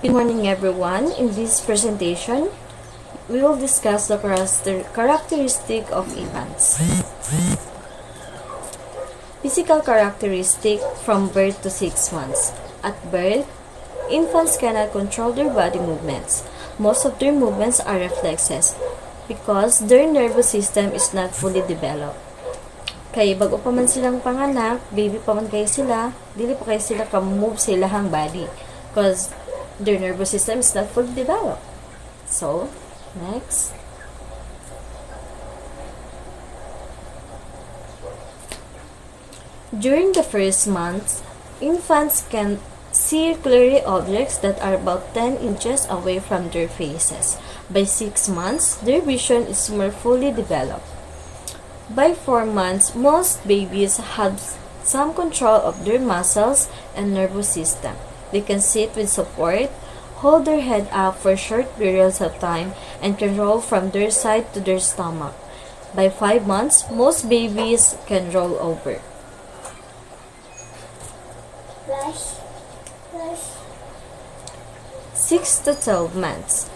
Good morning everyone. In this presentation, we will discuss the characteristic of infants. Physical characteristic from birth to 6 months. At birth, infants cannot control their body movements. Most of their movements are reflexes because their nervous system is not fully developed. Kaya bago pa man silang panganak, baby pa man kayo sila, dili pa kayo sila ka-move sa ilahang body because their nervous system is not fully developed. So, next. During the first months, infants can see clearly objects that are about 10 inches away from their faces. By 6 months, their vision is more fully developed. By 4 months, most babies have some control of their muscles and nervous system. They can sit with support, hold their head up for short periods of time, and can roll from their side to their stomach. By 5 months, most babies can roll over. 6 to 12 months.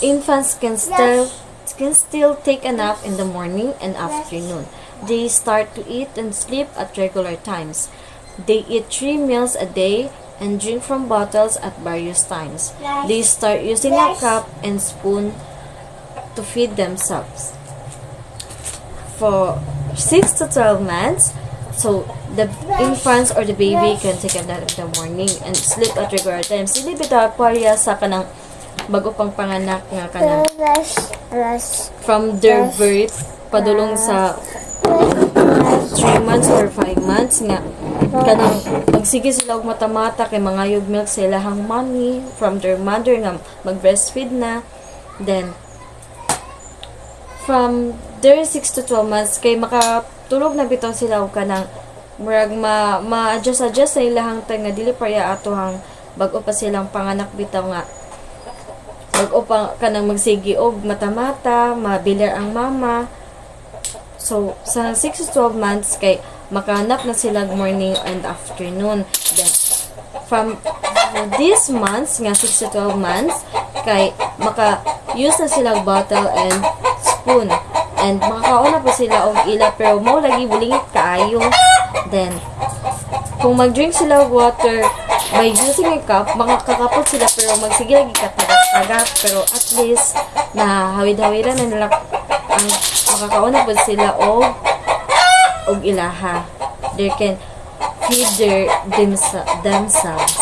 Infants can still take a nap in the morning and afternoon. They start to eat and sleep at regular times. They eat 3 meals a day and drink from bottles at various times. They start using a cup and spoon to feed themselves. For 6 to 12 months, so the infants or the baby can take a nap in the morning and sleep at regular times. Hindi bitaw parya sa kanang bago pang panganak nga kanang from their birth padulong sa 3 months or 5 months nga kanang magsige sila og mata-mata kay mangayog milk sa ilahang mommy from their mother nga mag-breastfeed na. Then from their 6 to 12 months kay makatulog na bitaw sila og kanang murag ma-adjust sa ilahang time nga dili parya ato hang bag-o pa silang panganak bitaw nga bag-o pa kanang magsige og mata-mata mabiler ang mama. So sa 6 to 12 months kay makahanap na sila morning and afternoon. Then, from these months, nga 6 to 12 months, kay maka-use na sila bottle and spoon. And makakauna po sila og ila, pero mo lagi bulingit kaayo. Then, kung mag-drink sila og water, by using a cup, makakapot sila, pero magsige lagi katagak-tagak. Pero at least, na hawid-hawiran na nila ang makakauna po sila og ilaha. They can feed themselves.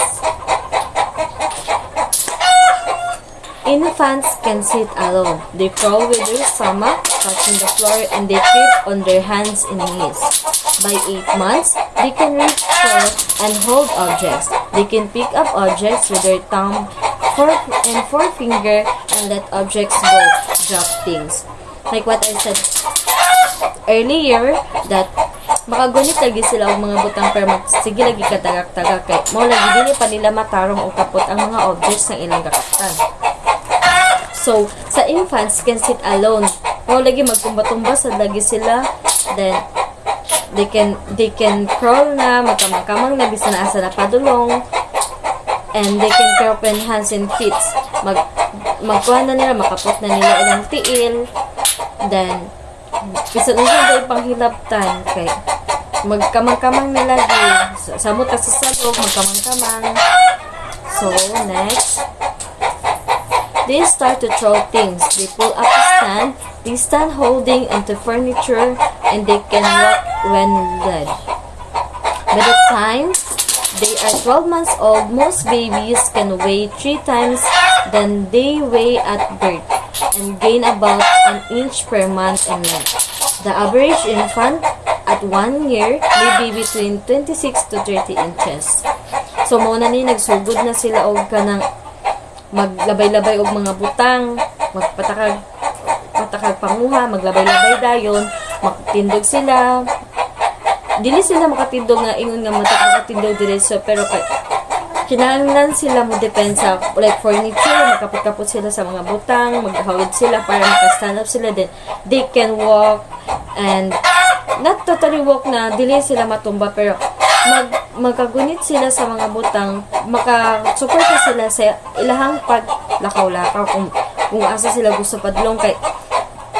Infants can sit alone. They crawl with their stomach touching the floor and they creep on their hands and knees. By 8 months, they can reach for and hold objects. They can pick up objects with their thumb and forefinger and let objects go, drop things. Like what I said earlier, that makagunit lagi sila og mga butang pero sige lagi katagak-tagak kay mo lagi dili pa nila matarong o kapot ang mga objects ng ilang kakatan. So sa infants can sit alone, mo lagi magtumba-tumba sa lagi sila. Then they can crawl na magkamang-kamang na bisan na asa na padulong, and they can curl open hands and feet. Magkuha na nila, makapot na nila ilang tiil. Then bisa na siya panghilaptan kay magkamang-kamang na lagi samot sa salog magkamang-kamang. So next, they start to throw things. They pull up a stand. They stand holding onto furniture and they can walk when led. By the time they are 12 months old, most babies can weigh 3 times than they weigh at birth and gain about an inch per month in length. The average infant at 1 year may be between 26 to 30 inches. So, muna ni nagsugod na sila og kanang maglabay-labay og mga butang, magpatakag panguha, maglabay-labay dayon, makatindog sila. Dili sila makatindog nga ingon nga makatindog diretso, pero kinahanglan sila mo depensa like furniture, makapot-kapot sila sa mga butang, maghawid sila para maka-stand up sila, then they can walk and not totally walk na dili sila matumba pero magkagunit sila sa mga butang, makasuporta sila sa ilahang paglakaw-lakaw kung asa sila gusto padlong kay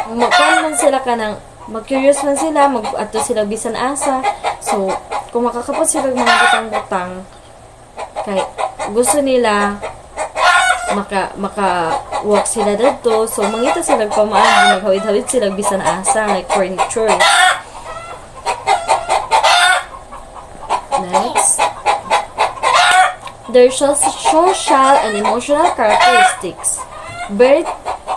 man sila kanang mag-curious man sila, mag-ato sila bisan asa. So, kung makakapot sila mga butang-butang, kay gusto nila maka-walk sila dito. So, mangita sila pamaan, maghawid-hawid sila bisan asa, like furniture. Next. Their social and emotional characteristics. Birth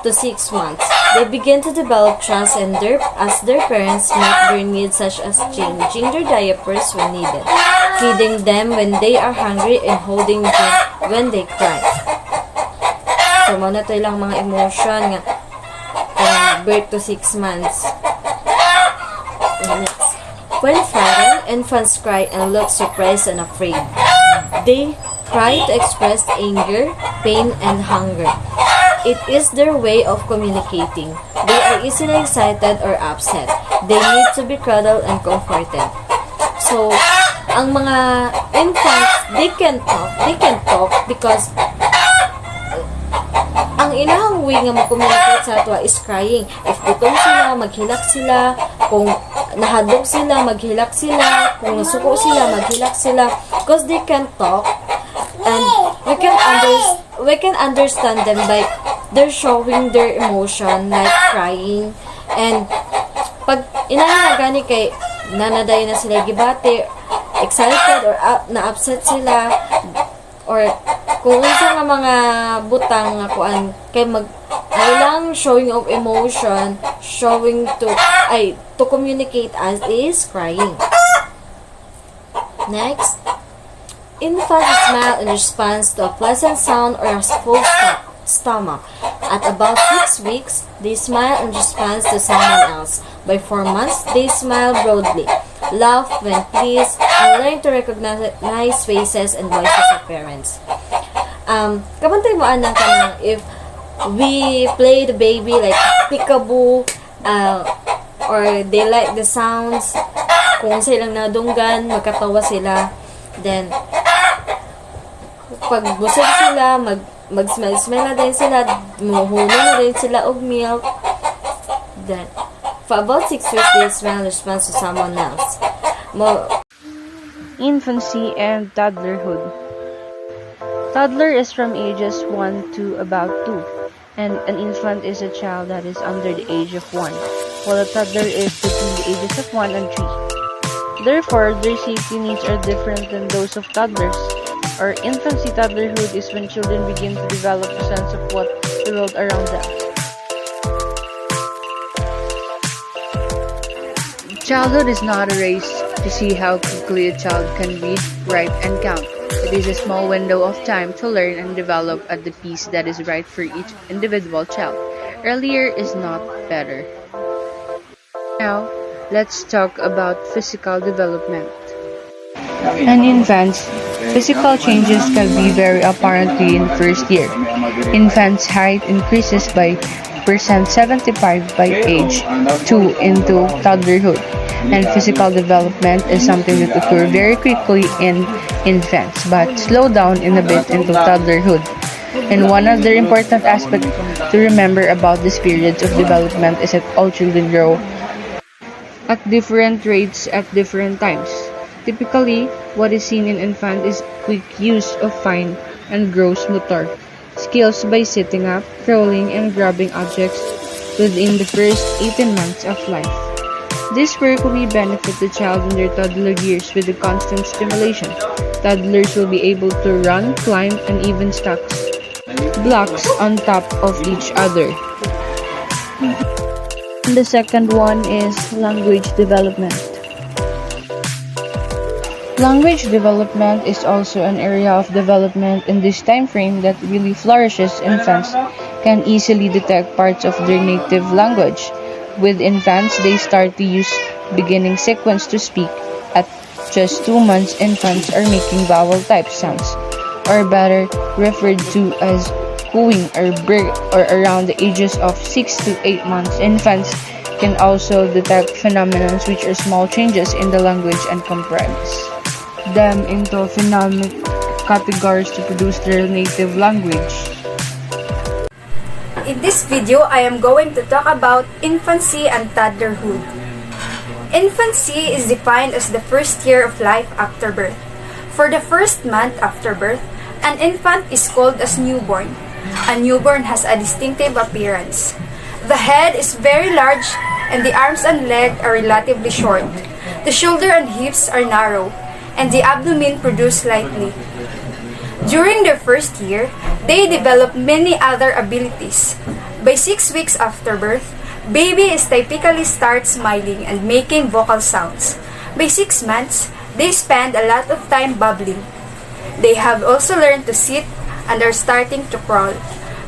to 6 months. They begin to develop trust as their parents meet their needs such as changing their diapers when needed, feeding them when they are hungry, and holding them when they cry. So, muna ito lang mga emotion nga birth to 6 months. Next. When frightened, infants cry and look surprised and afraid. They cry to express anger, pain, and hunger. It is their way of communicating. They are easily excited or upset. They need to be cuddled and comforted. So, ang mga infants, they can talk because ang ilang way nga mag-communicate sa ato is crying. If gutom sila, maghilak sila. Kung nahadlok sila, maghilak sila. Kung nasuko sila, maghilak sila. Because they can talk. And we can understand them by they're showing their emotion, like crying. And pag inahin na gani kay nanaday na sila gibate, excited or na-upset sila, or kung isa nga mga butang nga kuan kay lang showing of emotion, to communicate as is crying. Next. Infants smile in response to a pleasant sound or a full stomach. At about 6 weeks, they smile in response to someone else. By 4 months, they smile broadly, laugh when pleased, and learn to recognize faces and voices of parents. Kabantay mo anang kanang if we play the baby like peekaboo, or they like the sounds, kung silang nadunggan, magkatawa sila, then pag busog sila, mag-smell na din sila, muhuno na din sila og milk. Then, for about 6 weeks, they smell in response to someone else. Infancy and toddlerhood. Toddler is from ages 1 to about 2, and an infant is a child that is under the age of 1, while a toddler is between the ages of 1 and 3. Therefore, their safety needs are different than those of toddlers. Our infancy toddlerhood is when children begin to develop a sense of what the world around them. Childhood is not a race to see how quickly a child can read, write, and count. It is a small window of time to learn and develop at the pace that is right for each individual child. Earlier is not better. Now, let's talk about physical development. In infants, physical changes can be very apparent in first year. Infants' height increases by %75 by age 2 into toddlerhood, and physical development is something that occurs very quickly in infants but slow down in a bit into toddlerhood. And one other important aspect to remember about this period of development is that all children grow at different rates at different times. Typically, what is seen in infant is quick use of fine and gross motor skills by sitting up, crawling, and grabbing objects within the first 18 months of life. This work will benefit the child in their toddler years with the constant stimulation. Toddlers will be able to run, climb, and even stack blocks on top of each other. And the second one is language development. Language development is also an area of development in this time frame that really flourishes. Infants can easily detect parts of their native language. With infants, they start to use beginning sequence to speak. At just 2 months, infants are making vowel type sounds, or better referred to as cooing or bird, or around the ages of 6 to 8 months. Infants can also detect phenomena which are small changes in the language and comprise them into phonemic categories to produce their native language. In this video, I am going to talk about infancy and toddlerhood. Infancy is defined as the first year of life after birth. For the first month after birth, an infant is called as newborn. A newborn has a distinctive appearance. The head is very large and the arms and legs are relatively short. The shoulder and hips are narrow and the abdomen protruded slightly. During their first year, they develop many other abilities. By 6 weeks after birth, baby is typically starts smiling and making vocal sounds. By 6 months, they spend a lot of time babbling. They have also learned to sit and are starting to crawl.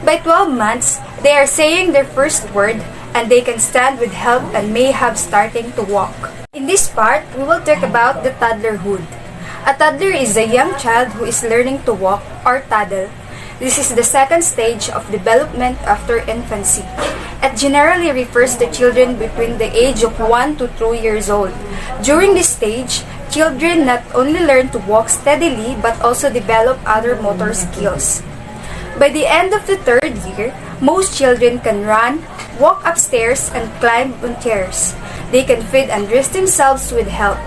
By 12 months, they are saying their first word and they can stand with help and may have starting to walk. In this part, we will talk about the toddlerhood. A toddler is a young child who is learning to walk or toddle. This is the second stage of development after infancy. It generally refers to children between the age of 1 to 2 years old. During this stage, children not only learn to walk steadily but also develop other motor skills. By the end of the third year, most children can run, walk upstairs, and climb on chairs. They can feed and dress themselves with help.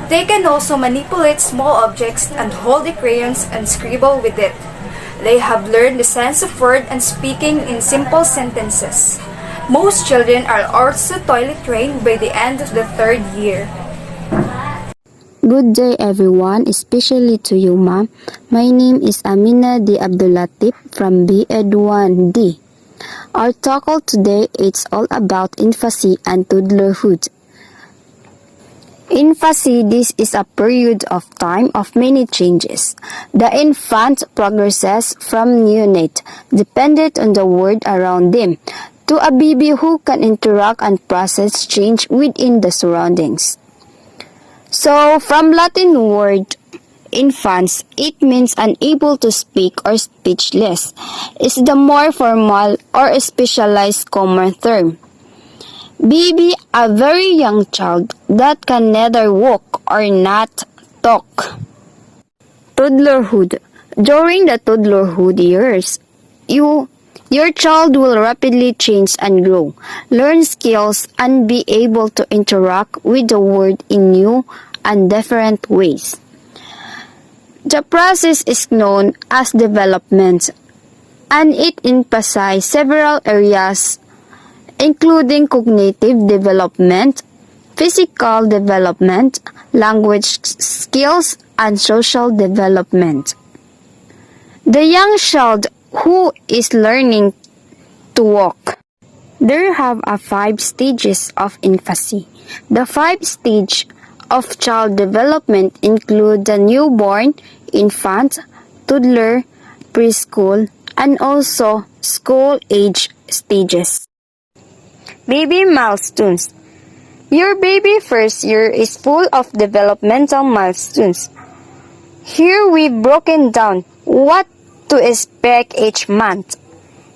They can also manipulate small objects and hold the crayons and scribble with it. They have learned the sense of word and speaking in simple sentences. Most children are also toilet trained by the end of the third year. Good day everyone, especially to you ma'am. My name is Amina D. Abdulatif from B.Ed 1D. Our talk today is all about infancy and toddlerhood. Infancy, this is a period of time of many changes. The infant progresses from neonate, dependent on the world around them, to a baby who can interact and process change within the surroundings. So, from Latin word infans, it means unable to speak or speechless, is the more formal or specialized common term. Baby, a very young child that can neither walk or not talk. Toddlerhood. During the toddlerhood years, your child will rapidly change and grow, learn skills, and be able to interact with the world in new and different ways. The process is known as development, and it emphasizes several areas including cognitive development, physical development, language skills, and social development. The young child who is learning to walk. There have 5 stages of infancy. The 5 stages of child development include the newborn, infant, toddler, preschool, and also school-age stages. Baby milestones. Your baby first year is full of developmental milestones. Here we've broken down what to expect each month.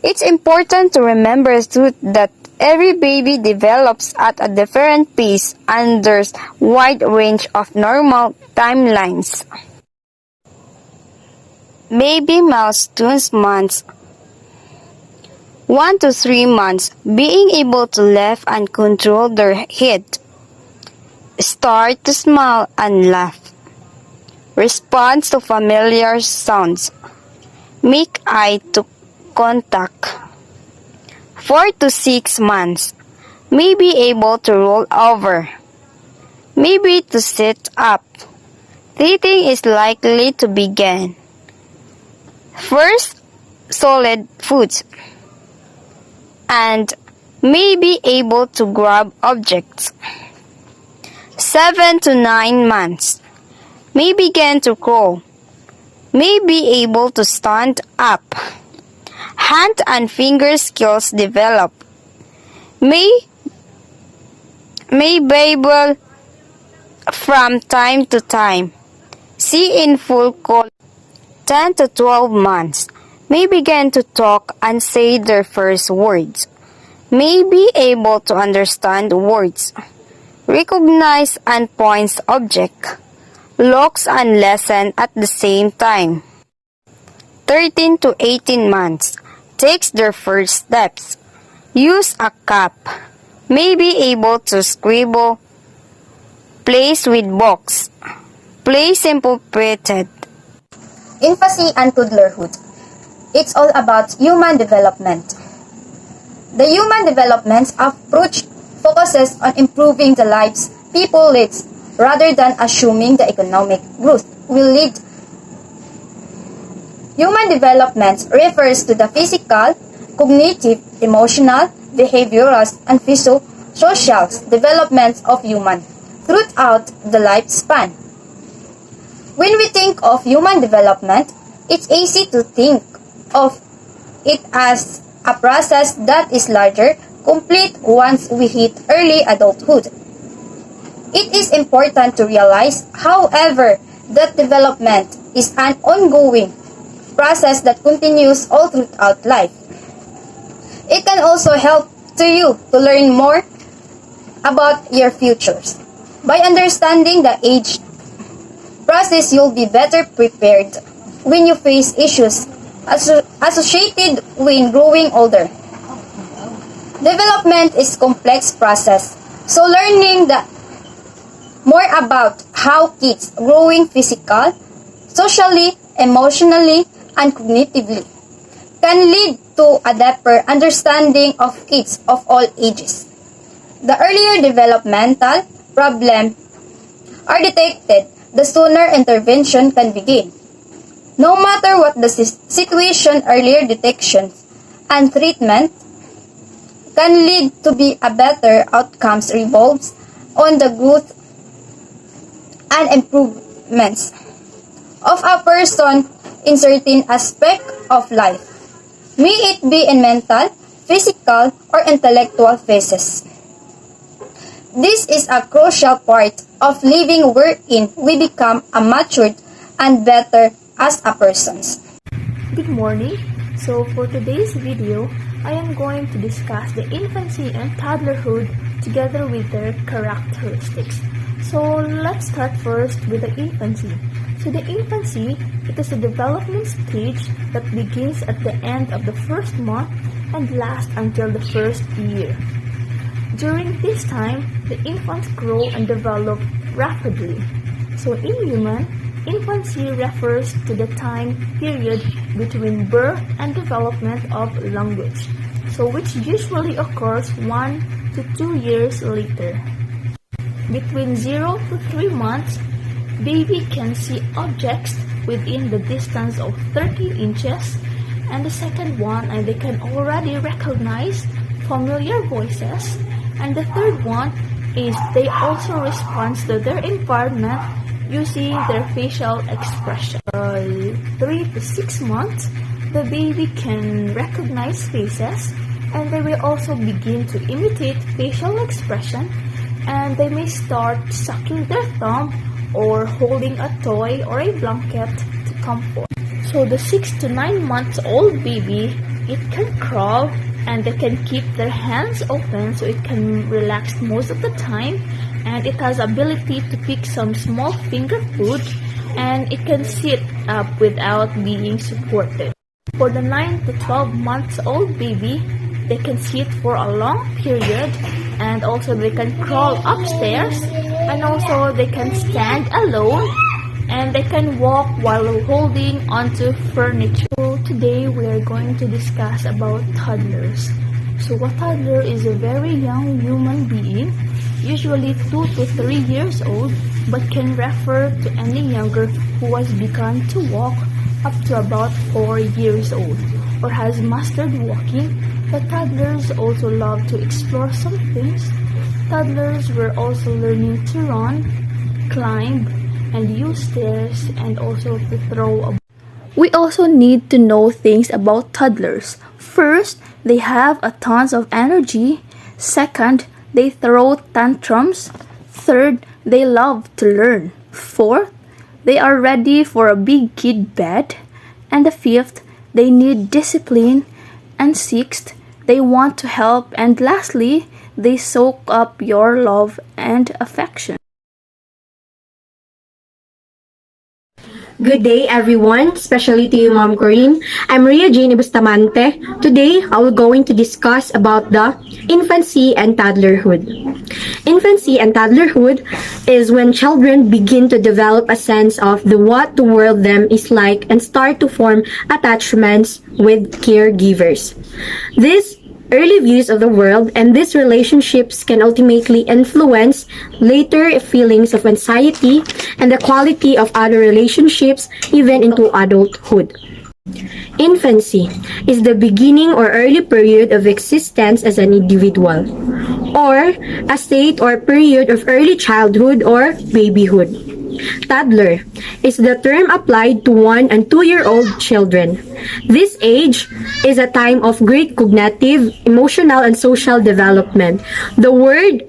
It's important to remember too that every baby develops at a different pace and there's wide range of normal timelines. Baby milestones months. 1 to 3 months, being able to lift and control their head. Start to smile and laugh. Respond to familiar sounds. Make eye to contact. 4 to 6 months, may be able to roll over. Maybe to sit up. Teething is likely to begin. First, solid foods. And may be able to grab objects. 7 to 9 months, may begin to crawl. May be able to stand up. Hand and finger skills develop. May be able from time to time. See in full color. 10 to 12 months, may begin to talk and say their first words. May be able to understand words. Recognize and points object. looks and lessons at the same time. 13 to 18 months takes their first steps. Use a cup. May be able to scribble. Plays with books. Play simple printed. Infancy and Toddlerhood. It's all about human development. The human development approach focuses on improving the lives people lead rather than assuming the economic growth will lead. Human development refers to the physical, cognitive, emotional, behavioral, and social development of human throughout the lifespan. When we think of human development, it's easy to think of it as a process that is larger, complete once we hit early adulthood. It is important to realize, however, that development is an ongoing process that continues all throughout life. It can also help to you to learn more about your futures. By understanding the age process, you'll be better prepared when you face issues associated with growing older. Development is a complex process, so learning more about how kids growing physically, socially, emotionally, and cognitively can lead to a deeper understanding of kids of all ages. The earlier developmental problems are detected, the sooner intervention can begin. No matter what the situation, earlier detection and treatment can lead to be a better outcomes revolves on the growth and improvements of a person in certain aspect of life, may it be in mental, physical, or intellectual phases. This is a crucial part of living wherein we become a matured and better as a person. Good morning. So for today's video, I am going to discuss the infancy and toddlerhood together with their characteristics. So let's start first with the infancy. So the infancy, it is a development stage that begins at the end of the first month and lasts until the first year. During this time, the infants grow and develop rapidly. So in human, infancy refers to the time period between birth and development of language, so which usually occurs 1 to 2 years later. Between 0 to 3 months, baby can see objects within the distance of 13 inches, and the second one, and they can already recognize familiar voices, and the third one is they also respond to their environment using their facial expression. 3 to 6 months, the baby can recognize faces, and they will also begin to imitate facial expression, and they may start sucking their thumb or holding a toy or a blanket to comfort. So the 6 to 9 months old baby, it can crawl, and they can keep their hands open so it can relax most of the time, and it has ability to pick some small finger food, and it can sit up without being supported. For the 9 to 12 months old baby, they can sit for a long period, and also they can crawl upstairs, and also they can stand alone, and they can walk while holding onto furniture. So today we are going to discuss about toddlers. So a toddler is a very young human being, usually 2 to 3 years old, but can refer to any younger who has begun to walk up to about 4 years old or has mastered walking. But toddlers also love to explore some things. Toddlers were also learning to run, climb, and use stairs, and also to throw a. We also need to know things about toddlers. First, they have a tons of energy. Second, they throw tantrums. Third, they love to learn. Fourth, they are ready for a big kid bed. And the fifth, they need discipline. And sixth, they want to help. And lastly, they soak up your love and affection. Good day, everyone, especially to you, Mom Corinne. I'm Maria Jane Bustamante. Today, I will going to discuss about the infancy and toddlerhood. Infancy and toddlerhood is when children begin to develop a sense of what the world them is like and start to form attachments with caregivers. This early views of the world and these relationships can ultimately influence later feelings of anxiety and the quality of other relationships even into adulthood. Infancy is the beginning or early period of existence as an individual, or a state or period of early childhood or babyhood. Toddler is the term applied to 1 and 2-year-old children. This age is a time of great cognitive, emotional, and social development. The word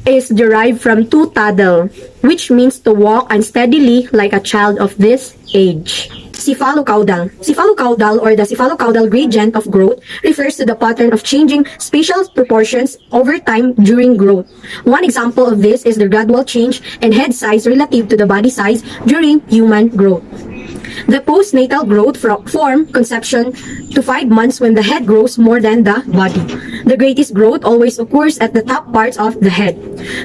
is derived from to toddle, which means to walk unsteadily like a child of this age. Cephalocaudal. Cephalocaudal or the cephalocaudal gradient of growth refers to the pattern of changing spatial proportions over time during growth. One example of this is the gradual change in head size relative to the body size during human growth. The postnatal growth from conception to 5 months when the head grows more than the body. The greatest growth always occurs at the top parts of the head.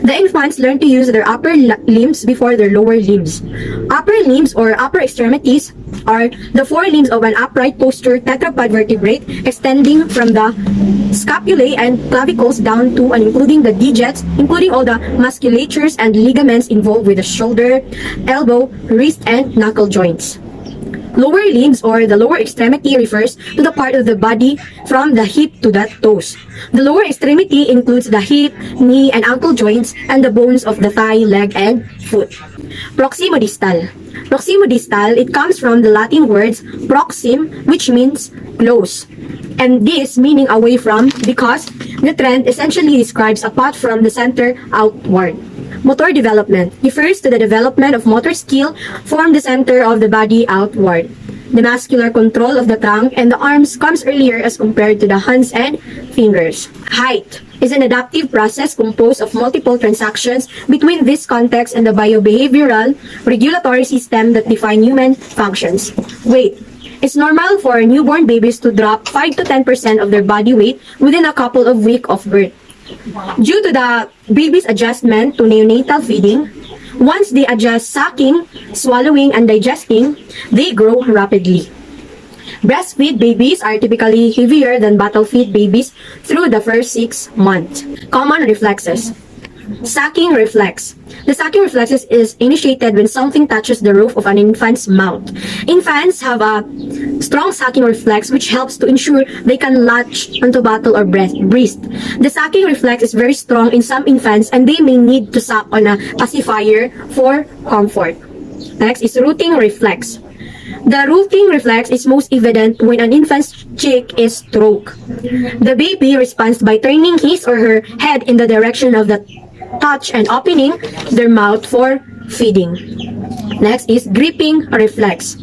The infants learn to use their upper limbs before their lower limbs. Upper limbs or upper extremities are the forelimbs of an upright posture tetrapod vertebrate extending from the scapulae and clavicles down to and including the digits, including all the musculatures and ligaments involved with the shoulder, elbow, wrist, and knuckle joints. Lower limbs or the lower extremity refers to the part of the body from the hip to the toes. The lower extremity includes the hip, knee, and ankle joints and the bones of the thigh, leg, and foot. Proximodistal. Proximodistal, it comes from the Latin words proxim, which means close, and this meaning away from, because the trend essentially describes a path from the center outward. Motor development refers to the development of motor skill from the center of the body outward. The muscular control of the trunk and the arms comes earlier as compared to the hands and fingers. Height is an adaptive process composed of multiple transactions between this context and the biobehavioral regulatory system that define human functions. Weight. It's normal for newborn babies to drop 5 to 10% of their body weight within a couple of weeks of birth. Due to the baby's adjustment to neonatal feeding, once they adjust sucking, swallowing, and digesting, they grow rapidly. Breastfeed babies are typically heavier than bottle-feed babies through the first 6 months. Common reflexes. Sucking reflex. The sucking reflex is initiated when something touches the roof of an infant's mouth. Infants have a strong sucking reflex which helps to ensure they can latch onto bottle or breast. The sucking reflex is very strong in some infants and they may need to suck on a pacifier for comfort. Next is rooting reflex. The rooting reflex is most evident when an infant's cheek is stroked. The baby responds by turning his or her head in the direction of the touch and opening their mouth for feeding. Next is gripping reflex.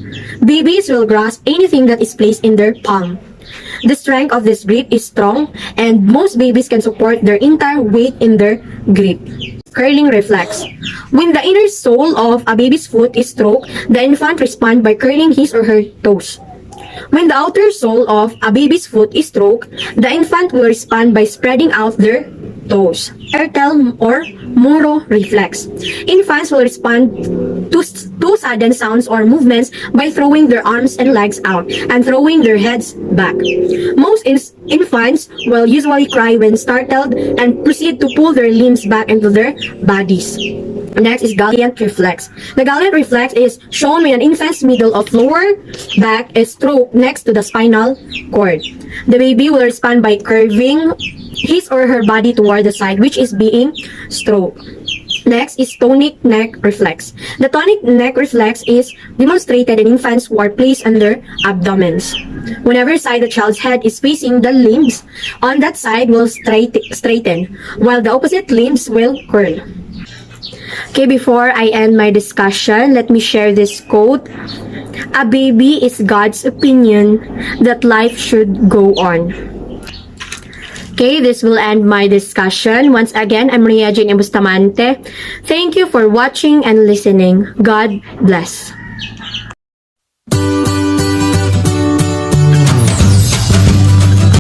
Babies will grasp anything that is placed in their palm. The strength of this grip is strong and most babies can support their entire weight in their grip. Curling reflex. When the inner sole of a baby's foot is stroked, the infant responds by curling his or her toes. When the outer sole of a baby's foot is stroked, the infant will respond by spreading out their toes. Ertel or Moro reflex. Infants will respond to sudden sounds or movements by throwing their arms and legs out and throwing their heads back. Most infants will usually cry when startled and proceed to pull their limbs back into their bodies. Next is Gallant reflex. The Gallant reflex is shown when an infant's middle of lower back is stroked next to the spinal cord. The baby will respond by curving his or her body toward the side which is being stroked. Next is tonic neck reflex. The tonic neck reflex is demonstrated in infants who are placed on their abdomens. Whenever side the child's head is facing the limbs, on that side will straighten, while the opposite limbs will curl. Okay, before I end my discussion, let me share this quote. A baby is God's opinion that life should go on. Okay, this will end my discussion. Once again, I'm Maria Jane Bustamante. Thank you for watching and listening. God bless.